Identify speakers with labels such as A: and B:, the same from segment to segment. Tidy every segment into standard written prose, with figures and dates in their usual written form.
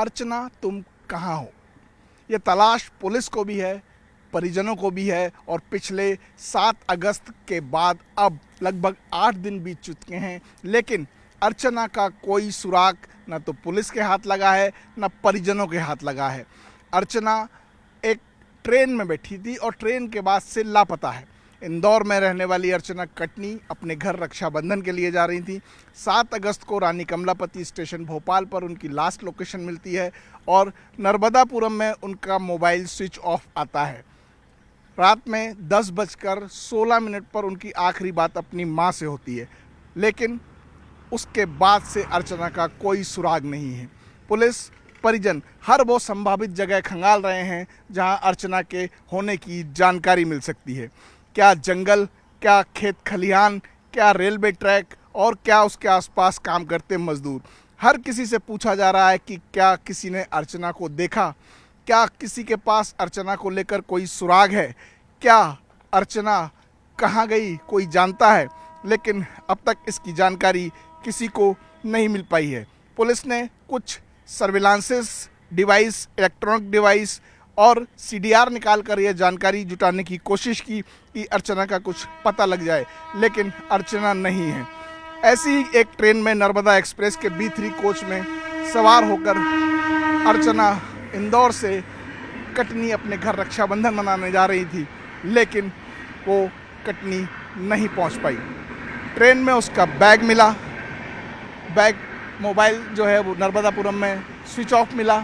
A: अर्चना तुम कहाँ हो? ये तलाश पुलिस को भी है, परिजनों को भी है और पिछले 7 अगस्त के बाद अब लगभग 8 दिन बीत चुके हैं, लेकिन अर्चना का कोई सुराग न तो पुलिस के हाथ लगा है न परिजनों के हाथ लगा है। अर्चना एक ट्रेन में बैठी थी और ट्रेन के बाद से लापता है। इंदौर में रहने वाली अर्चना कटनी अपने घर रक्षाबंधन के लिए जा रही थी। 7 अगस्त को रानी कमलापति स्टेशन भोपाल पर उनकी लास्ट लोकेशन मिलती है और नर्मदापुरम में उनका मोबाइल स्विच ऑफ आता है। रात में 10:16 पर उनकी आखिरी बात अपनी मां से होती है, लेकिन उसके बाद से अर्चना का कोई सुराग नहीं है। पुलिस परिजन हर वो संभावित जगह खंगाल रहे हैं जहां अर्चना के होने की जानकारी मिल सकती है। क्या जंगल, क्या खेत खलिहान, क्या रेलवे ट्रैक और क्या उसके आसपास काम करते मजदूर। हर किसी से पूछा जा रहा है कि क्या किसी ने अर्चना को देखा, क्या किसी के पास अर्चना को लेकर कोई सुराग है, क्या अर्चना कहाँ गई कोई जानता है, लेकिन अब तक इसकी जानकारी किसी को नहीं मिल पाई है। पुलिस ने कुछ सर्विलांसेस डिवाइस, इलेक्ट्रॉनिक डिवाइस और सीडीआर निकाल कर यह जानकारी जुटाने की कोशिश की कि अर्चना का कुछ पता लग जाए, लेकिन अर्चना नहीं है। ऐसी ही एक ट्रेन में नर्मदा एक्सप्रेस के B3 कोच में सवार होकर अर्चना इंदौर से कटनी अपने घर रक्षाबंधन मनाने जा रही थी, लेकिन वो कटनी नहीं पहुंच पाई। ट्रेन में उसका बैग मिला, बैग मोबाइल जो है वो नर्मदापुरम में स्विच ऑफ मिला,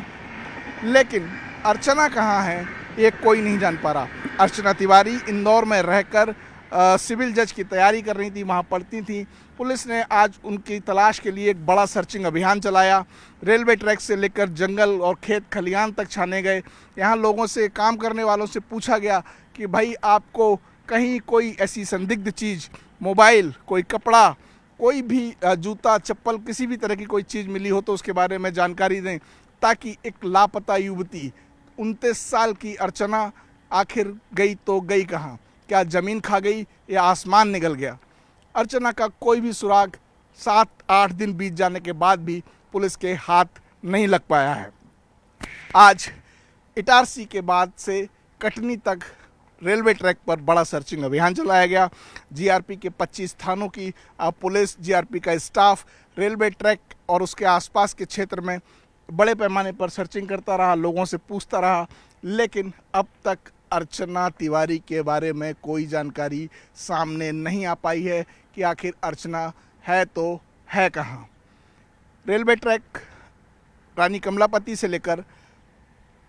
A: लेकिन अर्चना कहाँ है ये कोई नहीं जान पा रहा। अर्चना तिवारी इंदौर में रहकर सिविल जज की तैयारी कर रही थी, वहाँ पढ़ती थी। पुलिस ने आज उनकी तलाश के लिए एक बड़ा सर्चिंग अभियान चलाया। रेलवे ट्रैक से लेकर जंगल और खेत खलिहान तक छाने गए। यहाँ लोगों से, काम करने वालों से पूछा गया कि भाई आपको कहीं कोई ऐसी संदिग्ध चीज़, मोबाइल, कोई कपड़ा, कोई भी जूता चप्पल, किसी भी तरह की कोई चीज़ मिली हो तो उसके बारे में जानकारी दें, ताकि एक लापता युवती 29 साल की अर्चना आखिर गई तो गई कहाँ? क्या ज़मीन खा गई या आसमान निगल गया? अर्चना का कोई भी सुराग 7-8 दिन बीत जाने के बाद भी पुलिस के हाथ नहीं लग पाया है। आज इटारसी के बाद से कटनी तक रेलवे ट्रैक पर बड़ा सर्चिंग अभियान चलाया गया। जीआरपी के 25 थानों की पुलिस, जीआरपी का स्टाफ रेलवे ट्रैक और उसके आसपास के क्षेत्र में बड़े पैमाने पर सर्चिंग करता रहा, लोगों से पूछता रहा, लेकिन अब तक अर्चना तिवारी के बारे में कोई जानकारी सामने नहीं आ पाई है कि आखिर अर्चना है तो है कहाँ। रेलवे ट्रैक रानी कमलापति से लेकर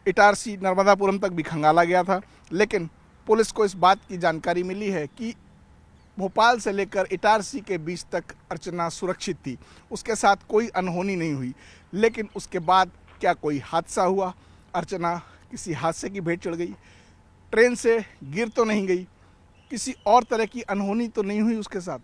A: इटारसी नर्मदापुरम तक भी खंगाला गया था, लेकिन पुलिस को इस बात की जानकारी मिली है कि भोपाल से लेकर इटारसी के बीच तक अर्चना सुरक्षित थी, उसके साथ कोई अनहोनी नहीं हुई। लेकिन उसके बाद क्या कोई हादसा हुआ? अर्चना किसी हादसे की भेंट चढ़ गई? ट्रेन से गिर तो नहीं गई? किसी और तरह की अनहोनी तो नहीं हुई उसके साथ?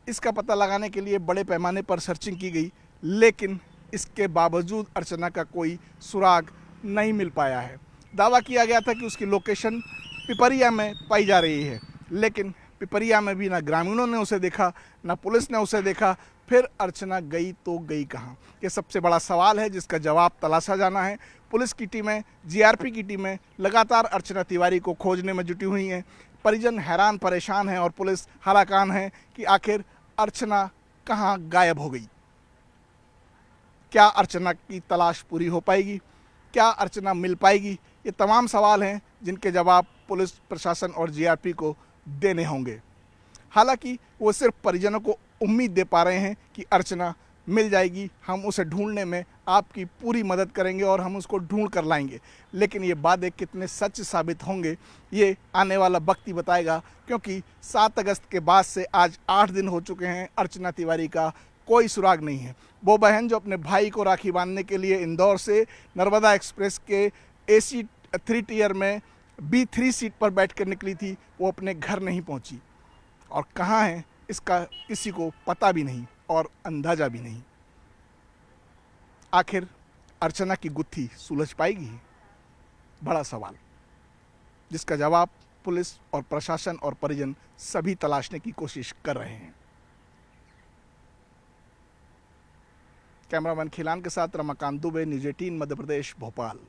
A: इसका पता लगाने के लिए बड़े पैमाने पर सर्चिंग की गई, लेकिन इसके बावजूद अर्चना का कोई सुराग नहीं मिल पाया है। दावा किया गया था कि उसकी लोकेशन पिपरिया में पाई जा रही है, लेकिन पिपरिया में भी ना ग्रामीणों ने उसे देखा, ना पुलिस ने उसे देखा। फिर अर्चना गई तो गई कहाँ? ये सबसे बड़ा सवाल है जिसका जवाब तलाशा जाना है। पुलिस की टीमें, जीआरपी की टीमें लगातार अर्चना तिवारी को खोजने में जुटी हुई हैं। परिजन हैरान परेशान हैं और पुलिस हलाकान है कि आखिर अर्चना कहाँ गायब हो गई। क्या अर्चना की तलाश पूरी हो पाएगी? क्या अर्चना मिल पाएगी? ये तमाम सवाल हैं जिनके जवाब पुलिस प्रशासन और जीआरपी को देने होंगे। हालांकि वो सिर्फ परिजनों को उम्मीद दे पा रहे हैं कि अर्चना मिल जाएगी, हम उसे ढूंढने में आपकी पूरी मदद करेंगे और हम उसको ढूंढ कर लाएंगे। लेकिन ये वादे कितने सच साबित होंगे ये आने वाला वक्त ही बताएगा, क्योंकि 7 अगस्त के बाद से आज 8 दिन हो चुके हैं, अर्चना तिवारी का कोई सुराग नहीं है। वो बहन जो अपने भाई को राखी बांधने के लिए इंदौर से नर्मदा एक्सप्रेस के AC 3 टियर में B3 सीट पर बैठ कर निकली थी, वो अपने घर नहीं पहुंची और कहाँ है इसका किसी को पता भी नहीं और अंदाजा भी नहीं। आखिर अर्चना की गुत्थी सुलझ पाएगी? बड़ा सवाल, जिसका जवाब पुलिस और प्रशासन और परिजन सभी तलाशने की कोशिश कर रहे हैं। कैमरामैन खिलान के साथ रमाकांत दुबे, न्यूज़ 18 मध्य प्रदेश, भोपाल।